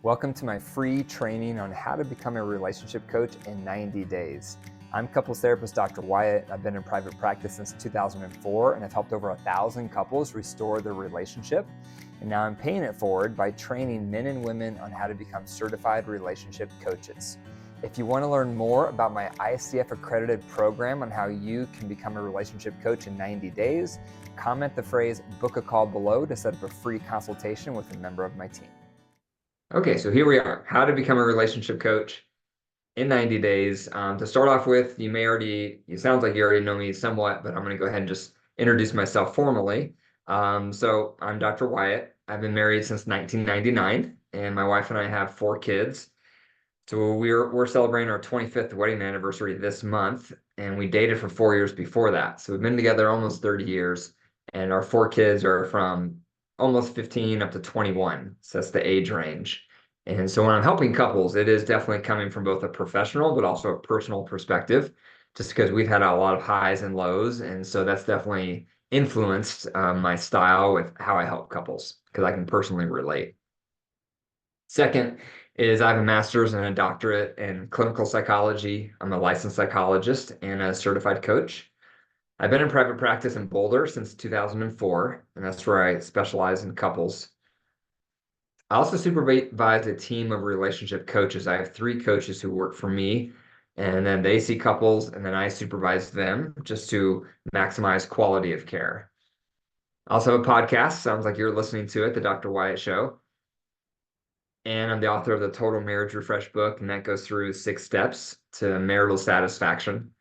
Welcome to my free training on how to become a relationship coach in 90 days. I'm couples therapist Dr. WYATT. I've been in private practice since 2004 and I've helped over 1,000 couples restore their relationship. And now I'm paying it forward by training men and women on how to become certified relationship coaches. If you want to learn more about my ICF accredited program on how you can become a relationship coach in 90 days, comment the phrase "book a call" below to set up a free consultation with a member of my team. Okay, so here we are, how to become a relationship coach in 90 days. To start off with, it sounds like you already know me somewhat, but I'm going to go ahead and just introduce myself formally. So I'm Dr. WYATT. I've been married since 1999, and my wife and I have 4 kids. So we're celebrating our 25th wedding anniversary this month, and we dated for 4 years before that. So we've been together almost 30 years, and our 4 kids are from almost 15 up to 21. So that's the age range. And so when I'm helping couples, it is definitely coming from both a professional but also a personal perspective, just because we've had a lot of highs and lows. And so that's definitely influenced my style with how I help couples, because I can personally relate. Second is I have a master's and a doctorate in clinical psychology. I'm a licensed psychologist and a certified coach. I've been in private practice in Boulder since 2004, and that's where I specialize in couples. I also supervise a team of relationship coaches. I have 3 coaches who work for me, and then they see couples, and then I supervise them just to maximize quality of care. I also have a podcast. Sounds like you're listening to it, The Dr. WYATT Show. And I'm the author of the Total Marriage Refresh book, and that goes through 6 steps to marital satisfaction.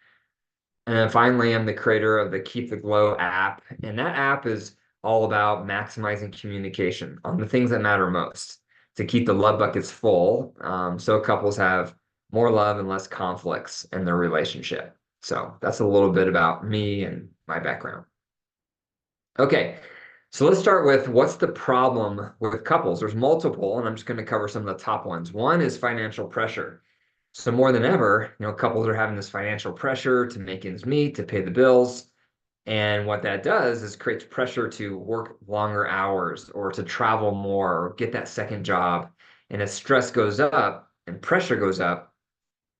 And then finally, I'm the creator of the Keep the Glow app. And that app is all about maximizing communication on the things that matter most to keep the love buckets full, so couples have more love and less conflicts in their relationship. So that's a little bit about me and my background. Okay, so let's start with what's the problem with couples? There's multiple, and I'm just going to cover some of the top ones. One is financial pressure. So more than ever, couples are having this financial pressure to make ends meet, to pay the bills. And what that does is creates pressure to work longer hours or to travel more or get that second job. And as stress goes up and pressure goes up,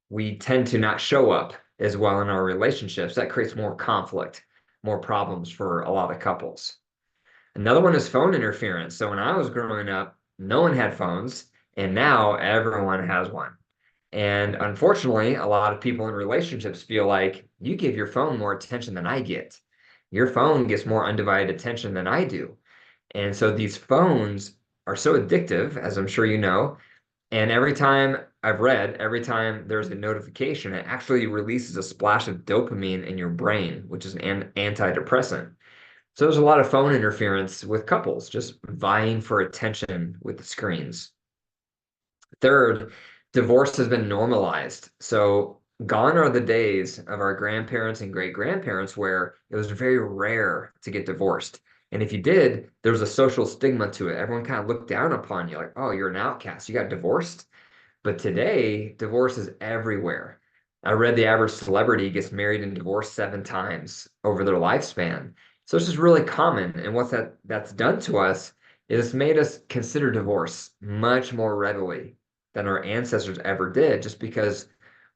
we tend to not show up as well in our relationships. That creates more conflict, more problems for a lot of couples. Another one is phone interference. So when I was growing up, no one had phones, and now everyone has one. And unfortunately, a lot of people in relationships feel like you give your phone more attention than I get. Your phone gets more undivided attention than I do. And so these phones are so addictive, as I'm sure you know. And every time every time there's a notification, it actually releases a splash of dopamine in your brain, which is an antidepressant. So there's a lot of phone interference with couples, just vying for attention with the screens. Third, divorce has been normalized. So gone are the days of our grandparents and great grandparents where it was very rare to get divorced. And if you did, there was a social stigma to it. Everyone kind of looked down upon you, like, oh, you're an outcast. You got divorced. But today, divorce is everywhere. I read the average celebrity gets married and divorced 7 times over their lifespan. So it's just really common. And what that's done to us is it's made us consider divorce much more readily than our ancestors ever did, just because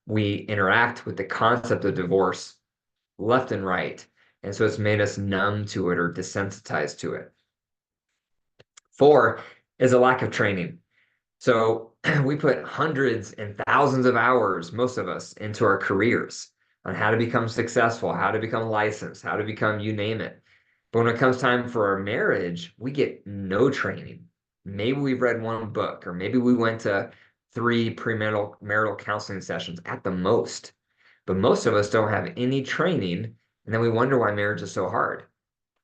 we interact with the concept of divorce left and right. And so it's made us numb to it or desensitized to it. 4 is a lack of training. So we put hundreds and thousands of hours, most of us, into our careers on how to become successful, how to become licensed, how to become you name it. But when it comes time for our marriage, we get no training. Maybe we've read 1 book, or maybe we went to 3 premarital marital counseling sessions at the most. But most of us don't have any training, and then we wonder why marriage is so hard.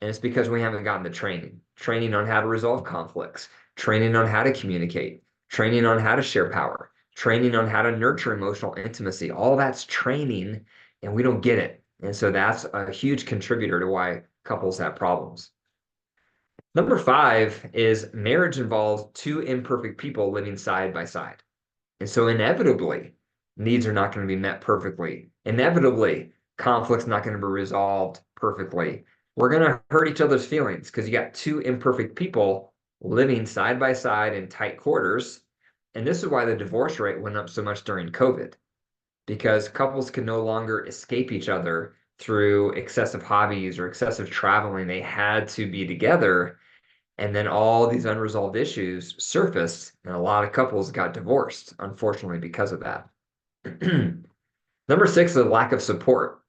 And it's because we haven't gotten the training on how to resolve conflicts, training on how to communicate, training on how to share power, training on how to nurture emotional intimacy. All that's training, and we don't get it. And so that's a huge contributor to why couples have problems. Number 5 is marriage involves 2 imperfect people living side by side. And so inevitably, needs are not going to be met perfectly. Inevitably, conflict's not going to be resolved perfectly. We're going to hurt each other's feelings because you got 2 imperfect people living side by side in tight quarters. And this is why the divorce rate went up so much during COVID, because couples could no longer escape each other through excessive hobbies or excessive traveling. They had to be together. And then all these unresolved issues surfaced, and a lot of couples got divorced, unfortunately, because of that. Number six is a lack of support.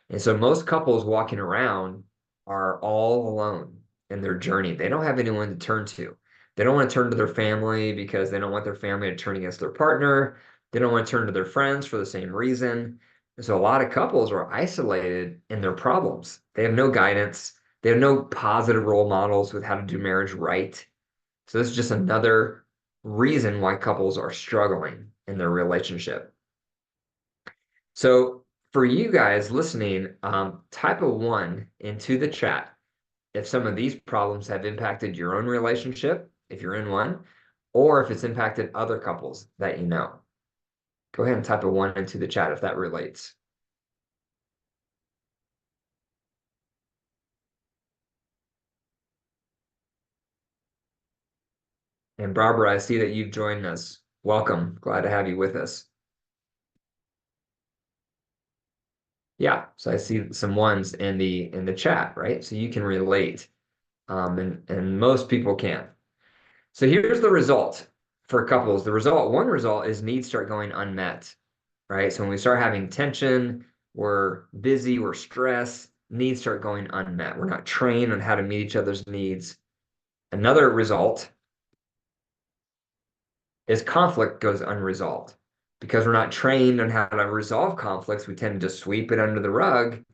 And so most couples walking around are all alone in their journey. They don't have anyone to turn to. They don't want to turn to their family because they don't want their family to turn against their partner. They don't want to turn to their friends for the same reason. And so a lot of couples are isolated in their problems. They have no guidance. They have no positive role models with how to do marriage right. So this is just another reason why couples are struggling in their relationship. So for you guys listening, type a one into the chat if some of these problems have impacted your own relationship, if you're in one, or if it's impacted other couples that you know. Go ahead and type a one into the chat if that relates. And Barbara, I see that you've joined us. Welcome. Glad to have you with us. Yeah, so I see some ones in the chat, right? So you can relate, and most people can. So here's the result for couples. One result is needs start going unmet, right? So when we start having tension, we're busy, we're stressed, needs start going unmet. We're not trained on how to meet each other's needs. Another result is conflict goes unresolved. Because we're not trained on how to resolve conflicts, we tend to just sweep it under the rug.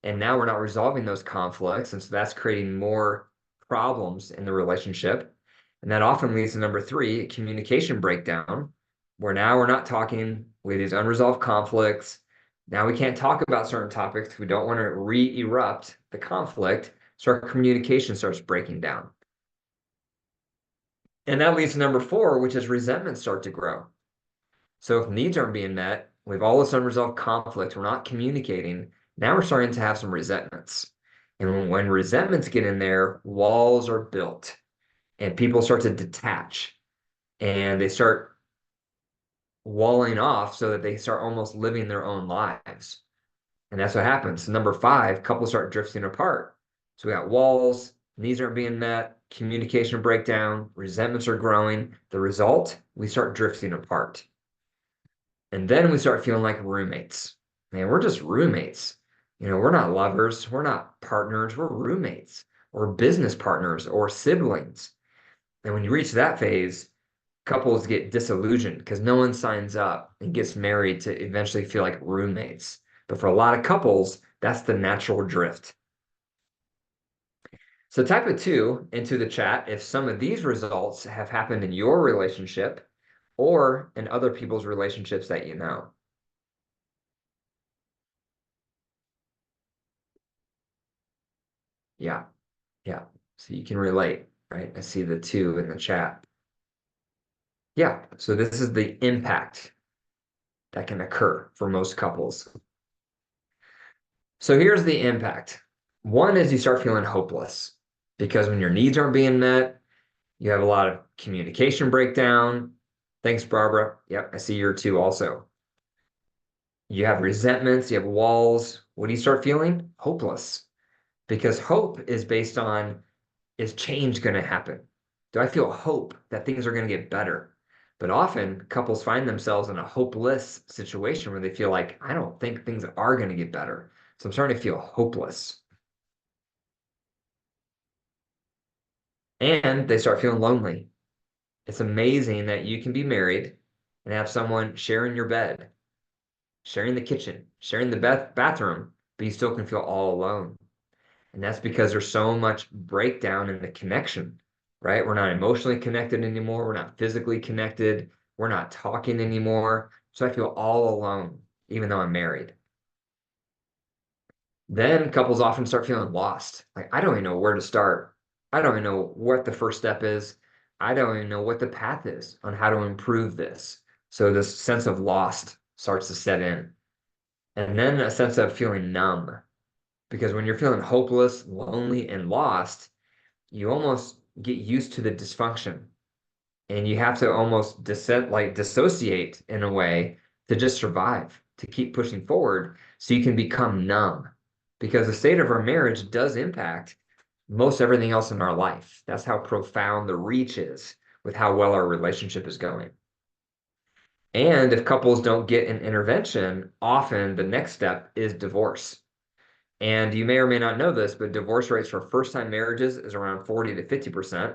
And now we're not resolving those conflicts. And so that's creating more problems in the relationship. And that often leads to number three, communication breakdown, where now we're not talking with these unresolved conflicts. Now we can't talk about certain topics. We don't want to re-erupt the conflict. So our communication starts breaking down. And that leads to number four, which is resentments start to grow. So if needs aren't being met, we have all this unresolved conflict, we're not communicating. Now we're starting to have some resentments. And when resentments get in there, walls are built and people start to detach and they start walling off so that they start almost living their own lives. And that's what happens. Number five, couples start drifting apart. So we got walls, needs aren't being met, communication breakdown, resentments are growing. The result, we start drifting apart. And then we start feeling like roommates. Man, we're just roommates. We're not lovers, we're not partners, we're roommates or business partners or siblings. And when you reach that phase, couples get disillusioned because no one signs up and gets married to eventually feel like roommates. But for a lot of couples, that's the natural drift. So type a two into the chat if some of these results have happened in your relationship or in other people's relationships that you know. Yeah. Yeah. So you can relate, right? I see the two in the chat. Yeah. So this is the impact that can occur for most couples. So here's the impact. One is you start feeling hopeless because when your needs aren't being met, you have a lot of communication breakdown. Thanks, Barbara. Yep, I see your two also. You have resentments, you have walls. What do you start feeling? Hopeless. Because hope is based on, is change going to happen? Do I feel hope that things are going to get better? But often couples find themselves in a hopeless situation where they feel like, I don't think things are going to get better. So I'm starting to feel hopeless. And they start feeling lonely. It's amazing that you can be married and have someone sharing your bed, sharing the kitchen, sharing the bathroom, but you still can feel all alone. And that's because there's so much breakdown in the connection, right? We're not emotionally connected anymore. We're not physically connected. We're not talking anymore. So I feel all alone, even though I'm married. Then couples often start feeling lost. Like, I don't even know where to start. I don't even know what the first step is. I don't even know what the path is on how to improve this. So this sense of lost starts to set in. And then a sense of feeling numb. Because when you're feeling hopeless, lonely, and lost, you almost get used to the dysfunction. And you have to almost dissociate in a way to just survive, to keep pushing forward so you can become numb. Because the state of our marriage does impact most everything else in our life. That's how profound the reach is with how well our relationship is going. And if couples don't get an intervention, often the next step is divorce. And you may or may not know this, but divorce rates for first-time marriages is around 40 to 50%,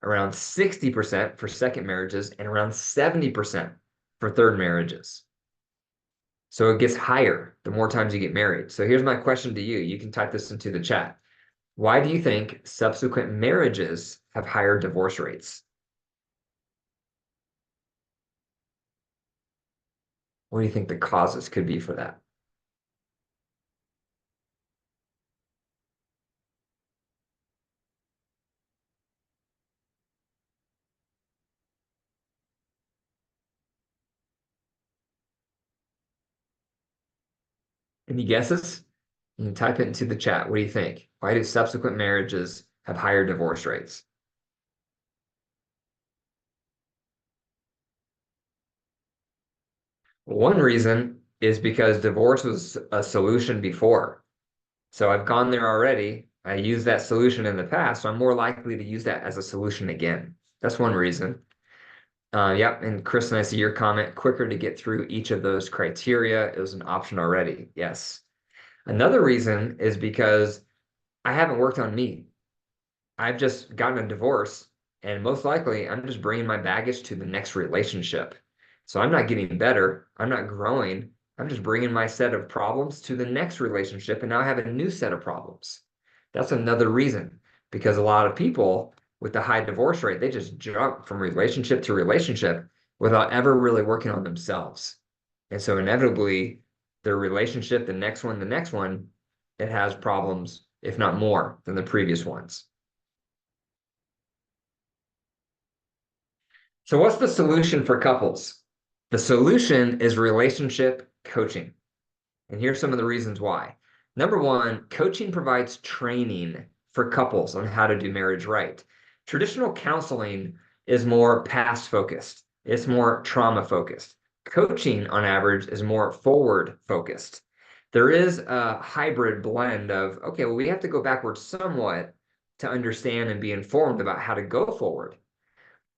around 60% for second marriages, and around 70% for third marriages. So it gets higher the more times you get married. So here's my question to you. You can type this into the chat. Why do you think subsequent marriages have higher divorce rates? What do you think the causes could be for that? Any guesses? You can type it into the chat. What do you think? Why do subsequent marriages have higher divorce rates? One reason is because divorce was a solution before. So I've gone there already. I used that solution in the past, so I'm more likely to use that as a solution again. That's one reason. Yep, and Kristen, I see your comment, quicker to get through each of those criteria. It was an option already. Yes. Another reason is because I haven't worked on me. I've just gotten a divorce, and most likely I'm just bringing my baggage to the next relationship. So I'm not getting better. I'm not growing. I'm just bringing my set of problems to the next relationship, and now I have a new set of problems. That's another reason, because a lot of people with the high divorce rate, they just jump from relationship to relationship without ever really working on themselves. And so inevitably, their relationship, the next one, it has problems, if not more than the previous ones. So, what's the solution for couples? The solution is relationship coaching. And here's some of the reasons why. Number one, coaching provides training for couples on how to do marriage right. Traditional counseling is more past focused, it's more trauma focused. Coaching, on average, is more forward focused. There is a hybrid blend of, okay, well, we have to go backwards somewhat to understand and be informed about how to go forward.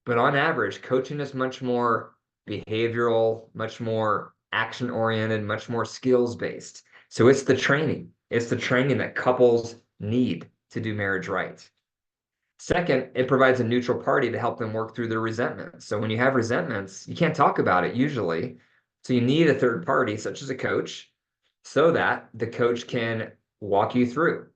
But on average, coaching is much more behavioral, much more action oriented, much more skills based. So it's the training. It's the training that couples need to do marriage right. Second, it provides a neutral party to help them work through their resentments. So when you have resentments, you can't talk about it usually. So you need a third party, such as a coach, so that the coach can walk you through.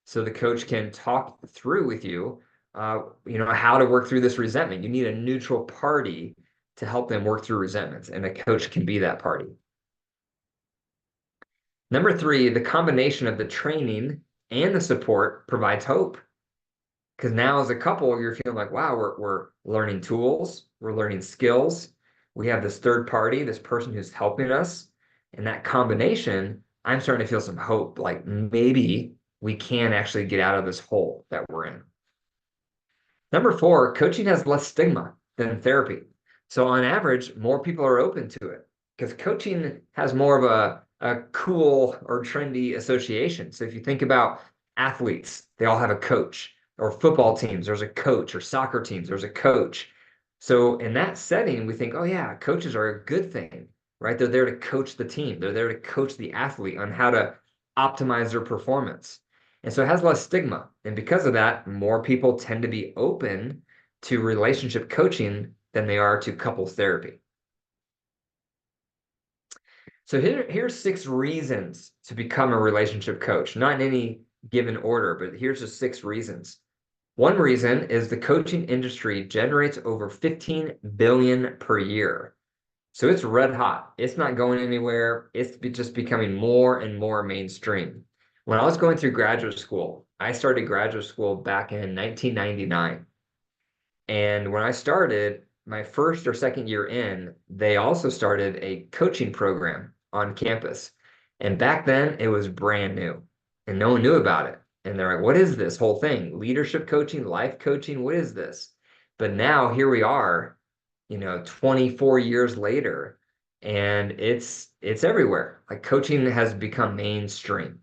So the coach can talk through with you, how to work through this resentment. You need a neutral party to help them work through resentments, and a coach can be that party. Number three, the combination of the training and the support provides hope. Because now, as a couple, you're feeling like, wow, we're learning tools, we're learning skills. We have this third party, this person who's helping us. And that combination, I'm starting to feel some hope, like maybe we can actually get out of this hole that we're in. Number four, coaching has less stigma than therapy. So on average, more people are open to it because coaching has more of a cool or trendy association. So if you think about athletes, they all have a coach, or football teams, there's a coach, or soccer teams, there's a coach. So in that setting, we think, oh yeah, coaches are a good thing, right? They're there to coach the team. They're there to coach the athlete on how to optimize their performance. And so it has less stigma. And because of that, more people tend to be open to relationship coaching than they are to couples therapy. So here's 6 reasons to become a relationship coach, not in any given order, but here's the 6 reasons. One reason is the coaching industry generates over 15 billion per year. So it's red hot. It's not going anywhere. It's just becoming more and more mainstream. When I was going through graduate school, I started graduate school back in 1999. And when I started, my first or second year in, they also started a coaching program on campus. And back then, it was brand new and no one knew about it. And they're like, what is this whole thing? Leadership coaching, life coaching, what is this? But now here we are, 24 years later, and it's everywhere. Like coaching has become mainstream,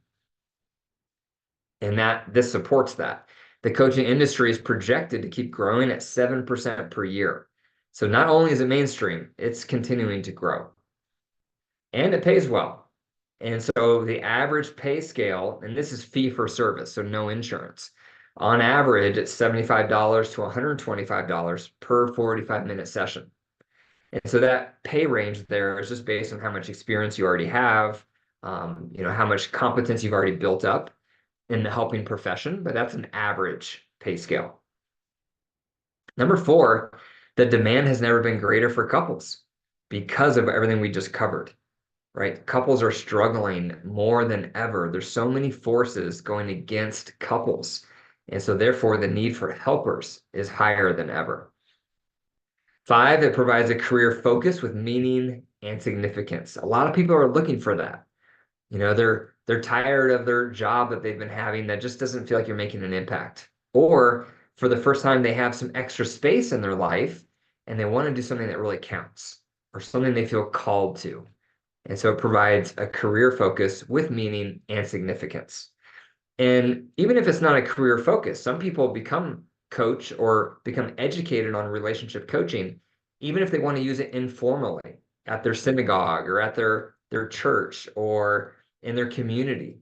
and that this supports that. The coaching industry is projected to keep growing at 7% per year. So not only is it mainstream, it's continuing to grow. And it pays well. And so the average pay scale, and this is fee for service, so no insurance. On average, it's $75 to $125 per 45-minute session. And so that pay range there is just based on how much experience you already have, how much competence you've already built up in the helping profession, but that's an average pay scale. Number four, the demand has never been greater for couples because of everything we just covered, right? Couples are struggling more than ever. There's so many forces going against couples. And so therefore the need for helpers is higher than ever. Five, it provides a career focus with meaning and significance. A lot of people are looking for that. They're tired of their job that they've been having that just doesn't feel like you're making an impact. Or for the first time, they have some extra space in their life and they want to do something that really counts or something they feel called to. And so it provides a career focus with meaning and significance. And even if it's not a career focus, some people become coach or become educated on relationship coaching, even if they want to use it informally at their synagogue or at their church or in their community.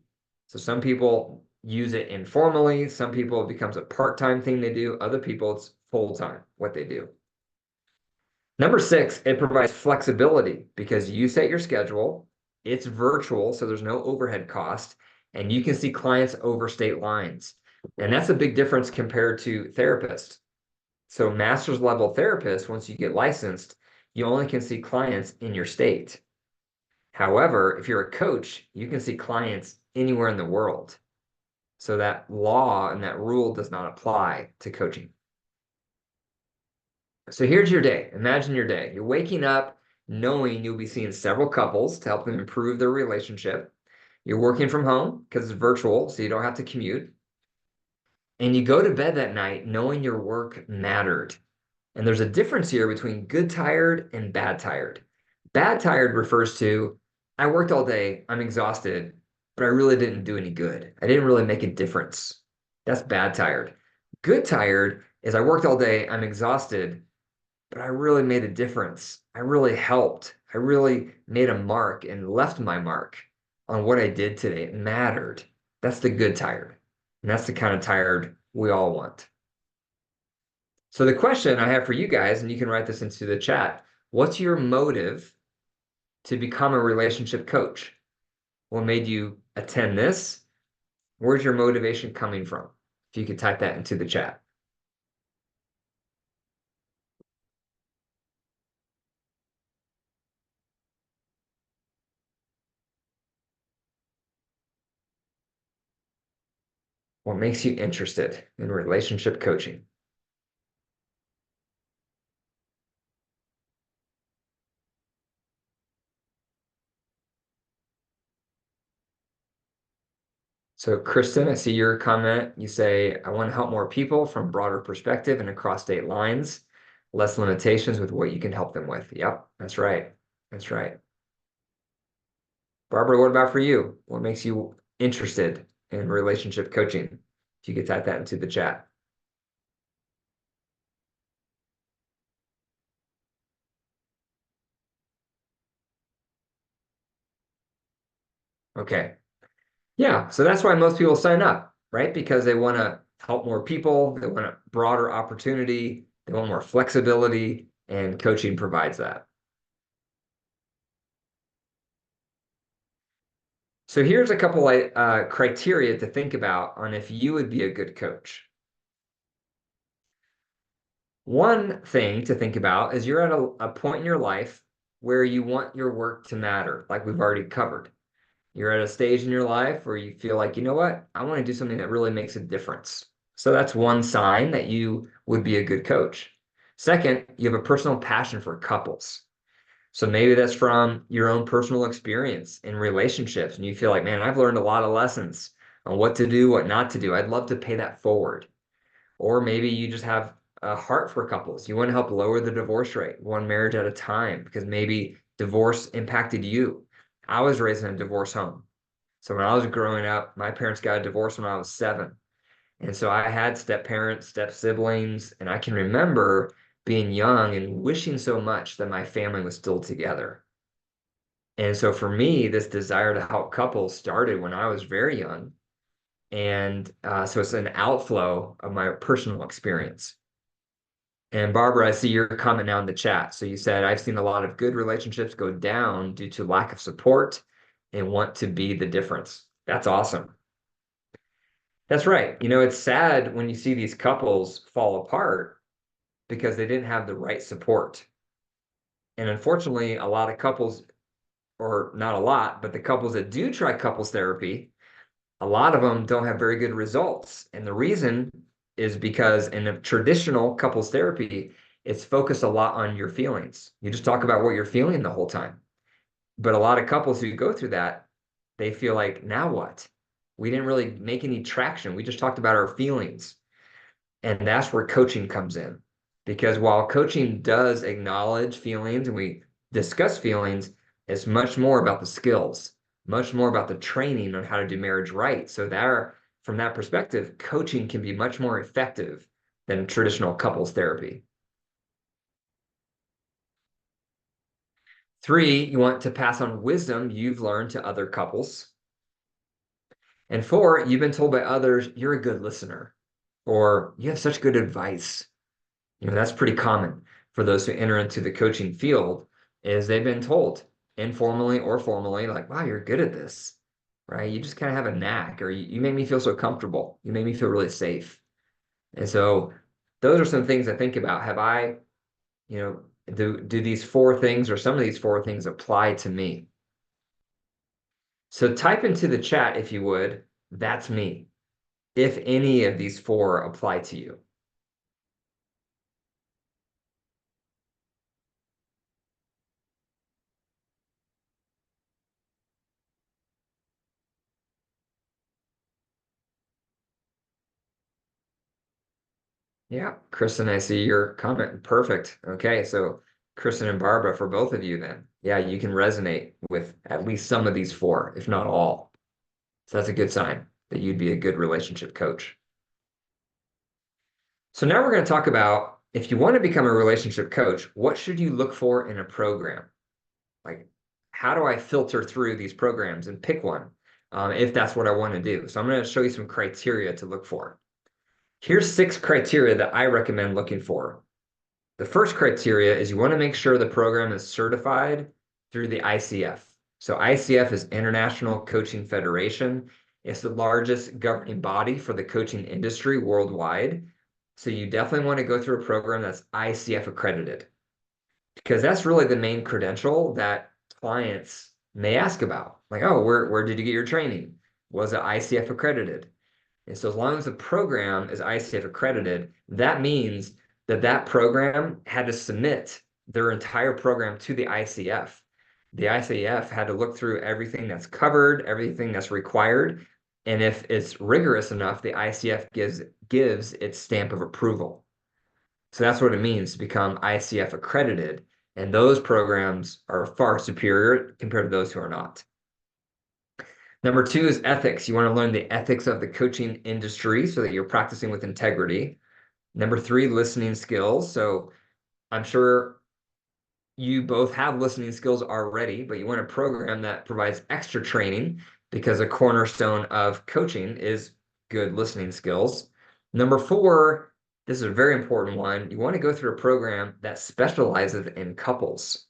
So some people use it informally. Some people it becomes a part-time thing they do. Other people it's full-time what they do. Number six, it provides flexibility because you set your schedule. It's virtual, so there's no overhead cost, and you can see clients over state lines. And that's a big difference compared to therapists. So master's level therapists, once you get licensed, you only can see clients in your state. However, if you're a coach, you can see clients anywhere in the world. So that law and that rule does not apply to coaching. So here's your day. Imagine your day. You're waking up knowing you'll be seeing several couples to help them improve their relationship. You're working from home because it's virtual, so you don't have to commute. And you go to bed that night knowing your work mattered. And there's a difference here between good tired and bad tired. Bad tired refers to, I worked all day, I'm exhausted, but I really didn't do any good. I didn't really make a difference. That's bad tired. Good tired is I worked all day, I'm exhausted, but I really made a difference. I really helped. I really made a mark and left my mark on what I did today. It mattered. That's the good tired. And that's the kind of tired we all want. So the question I have for you guys, and you can write this into the chat, what's your motive to become a relationship coach? What made you attend this? Where's your motivation coming from? If you could type that into the chat. What makes you interested in relationship coaching? So Kristen, I see your comment. You say, I want to help more people from broader perspective and across state lines, less limitations with what you can help them with. Yep, that's right. That's right. Barbara, what about for you? What makes you interested in relationship coaching? If you could type that into the chat. Okay. Yeah, so that's why most people sign up, right? Because they want to help more people, they want a broader opportunity, they want more flexibility, and coaching provides that. So here's a couple criteria to think about on if you would be a good coach. One thing to think about is you're at a point in your life where you want your work to matter, like we've already covered. You're at a stage in your life where you feel like, you know what, I want to do something that really makes a difference. So that's one sign that you would be a good coach. Second, you have a personal passion for couples. So maybe that's from your own personal experience in relationships, and you feel like, man, I've learned a lot of lessons on what to do, what not to do. I'd love to pay that forward. Or maybe you just have a heart for couples. You want to help lower the divorce rate, one marriage at a time, because maybe divorce impacted you. I was raised in a divorce home. So when I was growing up, my parents got a divorce when I was 7. And so I had step parents, step siblings, and I can remember being young and wishing so much that my family was still together. And so for me, this desire to help couples started when I was very young. And so it's an outflow of my personal experience. And Barbara, I see your comment now in the chat. So you said, I've seen a lot of good relationships go down due to lack of support and want to be the difference. That's awesome. That's right. It's sad when you see these couples fall apart because they didn't have the right support. And unfortunately, a lot of couples, or not a lot, but the couples that do try couples therapy, a lot of them don't have very good results. And the reason is because in a traditional couples therapy, it's focused a lot on your feelings. You just talk about what you're feeling the whole time. But a lot of couples who go through that, they feel like, now what? We didn't really make any traction. We just talked about our feelings. And that's where coaching comes in. Because while coaching does acknowledge feelings and we discuss feelings, it's much more about the skills, much more about the training on how to do marriage right. So there, from that perspective, coaching can be much more effective than traditional couples therapy. 3, you want to pass on wisdom you've learned to other couples. And 4, you've been told by others you're a good listener or you have such good advice. That's pretty common for those who enter into the coaching field is they've been told informally or formally, like, wow, you're good at this, right? You just kind of have a knack, or you make me feel so comfortable. You make me feel really safe. And so those are some things I think about. Have I, do these 4 things or some of these 4 things apply to me? So type into the chat, if you would, that's me, if any of these 4 apply to you. Yeah, Kristen, I see your comment. Perfect. Okay, so Kristen and Barbara, for both of you then. Yeah, you can resonate with at least some of these 4, if not all. So that's a good sign that you'd be a good relationship coach. So now we're going to talk about if you want to become a relationship coach, what should you look for in a program? Like, how do I filter through these programs and pick one if that's what I want to do? So I'm going to show you some criteria to look for. Here's 6 criteria that I recommend looking for. The first criteria is you want to make sure the program is certified through the ICF. So ICF is International Coaching Federation. It's the largest governing body for the coaching industry worldwide. So you definitely want to go through a program that's ICF accredited because that's really the main credential that clients may ask about. Like, oh, where did you get your training? Was it ICF accredited? And so as long as the program is ICF accredited, that means that that program had to submit their entire program to the ICF. The ICF had to look through everything that's covered, everything that's required. And if it's rigorous enough, the ICF gives its stamp of approval. So that's what it means to become ICF accredited. And those programs are far superior compared to those who are not. Number 2 is ethics. You want to learn the ethics of the coaching industry so that you're practicing with integrity. Number 3, listening skills. So I'm sure you both have listening skills already, but you want a program that provides extra training because a cornerstone of coaching is good listening skills. Number 4, this is a very important one. You want to go through a program that specializes in couples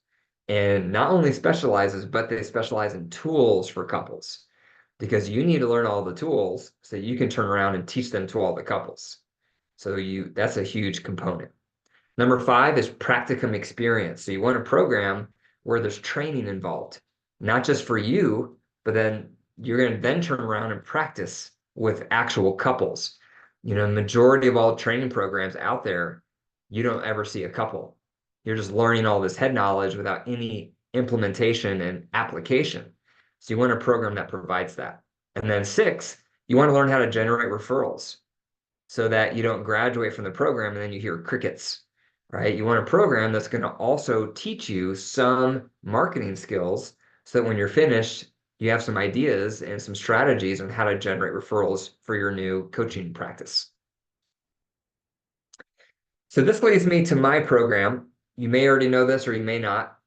and not only specializes, but they specialize in tools for couples because you need to learn all the tools so you can turn around and teach them to all the couples. So that's a huge component. Number 5 is practicum experience. So you want a program where there's training involved, not just for you, but then you're going to then turn around and practice with actual couples. The majority of all training programs out there, you don't ever see a couple. You're just learning all this head knowledge without any implementation and application. So you want a program that provides that. And then 6, you want to learn how to generate referrals. so that you don't graduate from the program and then you hear crickets, right? You want a program that's going to also teach you some marketing skills so that when you're finished, you have some ideas and some strategies on how to generate referrals for your new coaching practice. So this leads me to my program. You may already know this or you may not.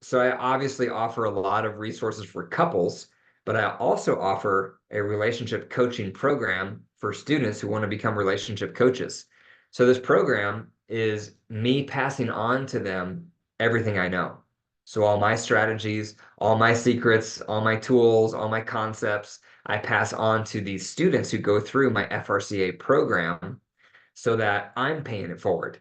So I obviously offer a lot of resources for couples, but I also offer a relationship coaching program for students who want to become relationship coaches. So this program is me passing on to them everything I know. So all my strategies, all my secrets, all my tools, all my concepts, I pass on to these students who go through my FRCA program so that I'm paying it forward.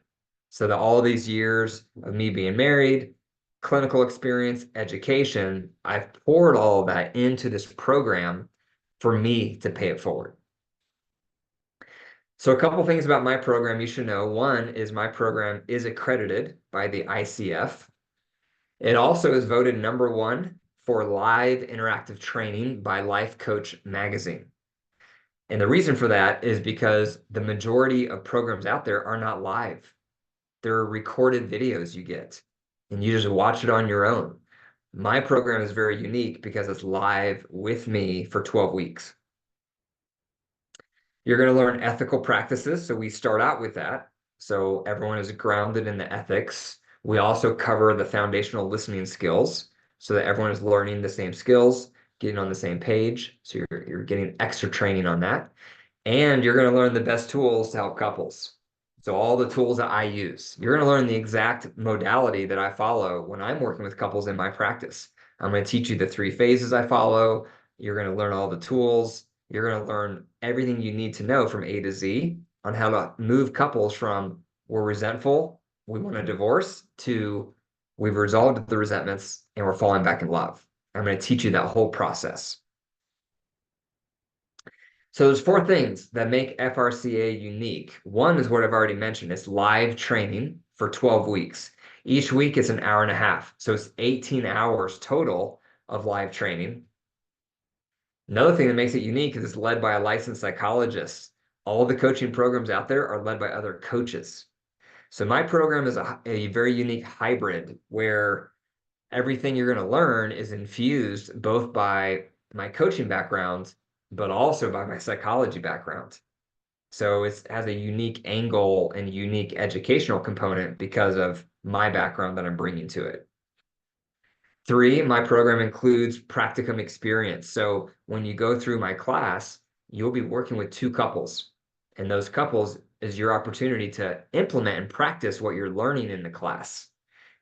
So that all these years of me being married, clinical experience, education, I've poured all of that into this program for me to pay it forward. So a couple things about my program you should know. One is my program is accredited by the ICF. It also is voted #1 for live interactive training by Life Coach magazine. And the reason for that is because the majority of programs out there are not live. They're recorded videos you get, and you just watch it on your own. My program is very unique because it's live with me for 12 weeks. You're going to learn ethical practices. So we start out with that. So everyone is grounded in the ethics. We also cover the foundational listening skills so that everyone is learning the same skills, getting on the same page. So you're getting extra training on that. And you're going to learn the best tools to help couples. So all the tools that I use, you're going to learn the exact modality that I follow when I'm working with couples in my practice. I'm going to teach you the 3 phases I follow. You're going to learn all the tools. You're going to learn everything you need to know from A to Z on how to move couples from we're resentful, we want a divorce, to we've resolved the resentments and we're falling back in love. I'm going to teach you that whole process. So there's 4 things that make FRCA unique. One is what I've already mentioned. It's live training for 12 weeks. Each week is an hour and a half. So it's 18 hours total of live training. Another thing that makes it unique is it's led by a licensed psychologist. All the coaching programs out there are led by other coaches. So my program is a very unique hybrid where everything you're going to learn is infused both by my coaching background, but also by my psychology background. So it has a unique angle and unique educational component because of my background that I'm bringing to it. 3, my program includes practicum experience. So when you go through my class, you'll be working with 2 couples. And those couples is your opportunity to implement and practice what you're learning in the class.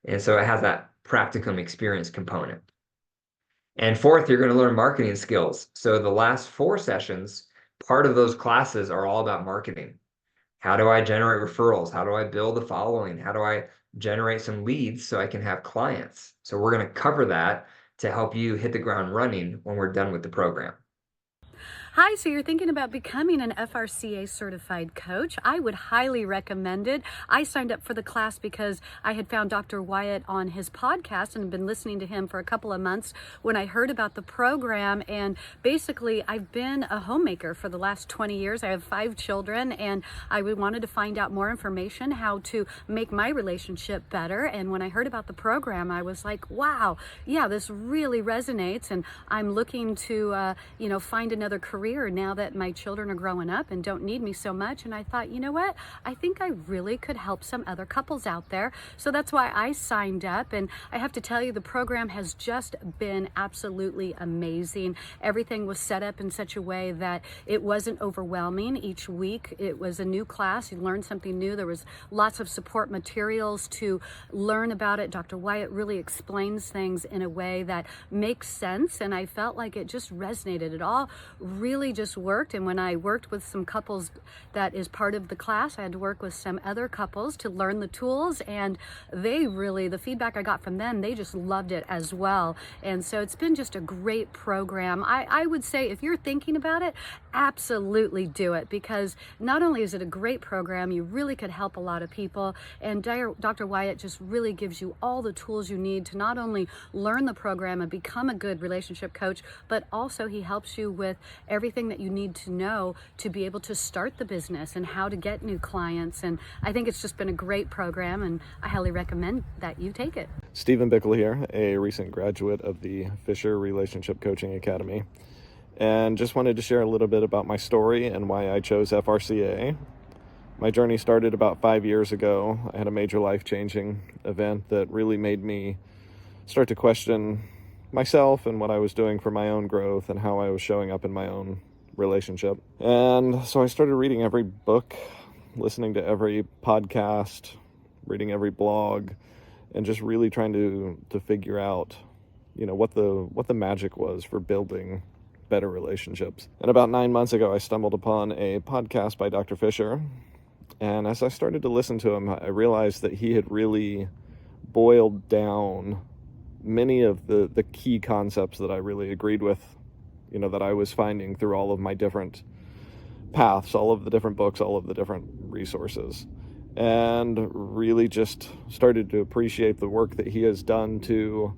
And so it has that practicum experience component. And 4th, you're going to learn marketing skills. So the last 4 sessions, part of those classes are all about marketing. How do I generate referrals? How do I build a following? How do I generate some leads so I can have clients? So we're going to cover that to help you hit the ground running when we're done with the program. Hi, so you're thinking about becoming an FRCA certified coach? I would highly recommend it. I signed up for the class because I had found Dr. WYATT on his podcast and been listening to him for a couple of months when I heard about the program. And basically, I've been a homemaker for the last 20 years. I have 5 children, and I wanted to find out more information how to make my relationship better. And when I heard about the program, I was like, wow, yeah, this really resonates. And I'm looking to, find another career now that my children are growing up and don't need me so much. And I thought, you know what? I think I really could help some other couples out there. So that's why I signed up. And I have to tell you, the program has just been absolutely amazing. Everything was set up in such a way that it wasn't overwhelming. Each week it was a new class. You learned something new. There was lots of support materials to learn about it. Dr. WYATT really explains things in a way that makes sense. And I felt like it just resonated. It all really just worked. And when I worked with some couples that is part of the class, I had to work with some other couples to learn the tools, and the feedback I got from them, they just loved it as well. And so it's been just a great program. I would say if you're thinking about it, absolutely do it, because not only is it a great program, you really could help a lot of people. And Dr. WYATT just really gives you all the tools you need to not only learn the program and become a good relationship coach, but also he helps you with everything everything that you need to know to be able to start the business and how to get new clients. And I think it's just been a great program, and I highly recommend that you take it. Stephen Bickle here, a recent graduate of the Fisher Relationship Coaching Academy, and just wanted to share a little bit about my story and why I chose FRCA. My journey started about 5 years ago. I had a major life-changing event that really made me start to question myself and what I was doing for my own growth and how I was showing up in my own relationship. And so I started reading every book, listening to every podcast, reading every blog, and just really trying to figure out, what the magic was for building better relationships. And about 9 months ago, I stumbled upon a podcast by Dr. Fisher. And as I started to listen to him, I realized that he had really boiled down many of the key concepts that I really agreed with, that I was finding through all of my different paths, all of the different books, all of the different resources. And really just started to appreciate the work that he has done to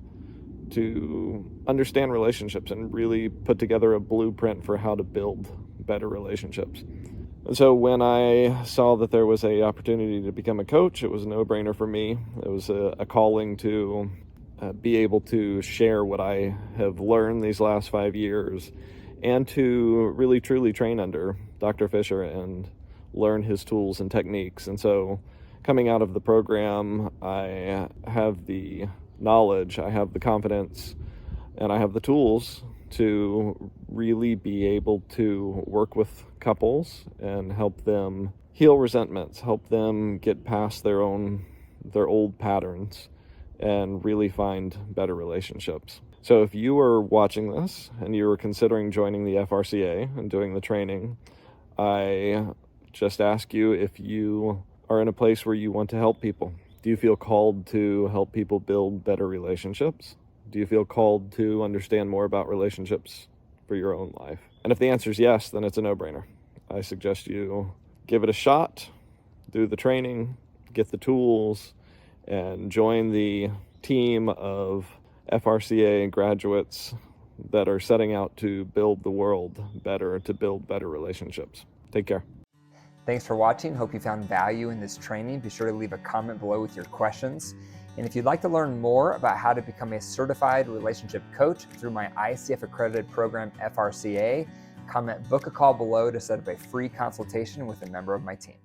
understand relationships and really put together a blueprint for how to build better relationships. And so when I saw that there was an opportunity to become a coach, it was a no-brainer for me. It was a calling to be able to share what I have learned these last 5 years and to really truly train under Dr. Fisher and learn his tools and techniques. And so coming out of the program, I have the knowledge, I have the confidence, and I have the tools to really be able to work with couples and help them heal resentments, help them get past their old patterns and really find better relationships. So if you are watching this and you are considering joining the FRCA and doing the training, I just ask you if you are in a place where you want to help people. Do you feel called to help people build better relationships? Do you feel called to understand more about relationships for your own life? And if the answer is yes, then it's a no-brainer. I suggest you give it a shot, do the training, get the tools, and join the team of FRCA graduates that are setting out to build the world better, to build better relationships. Take care. Thanks for watching. Hope you found value in this training. Be sure to leave a comment below with your questions. And if you'd like to learn more about how to become a certified relationship coach through my ICF accredited program, FRCA, comment book a call below to set up a free consultation with a member of my team.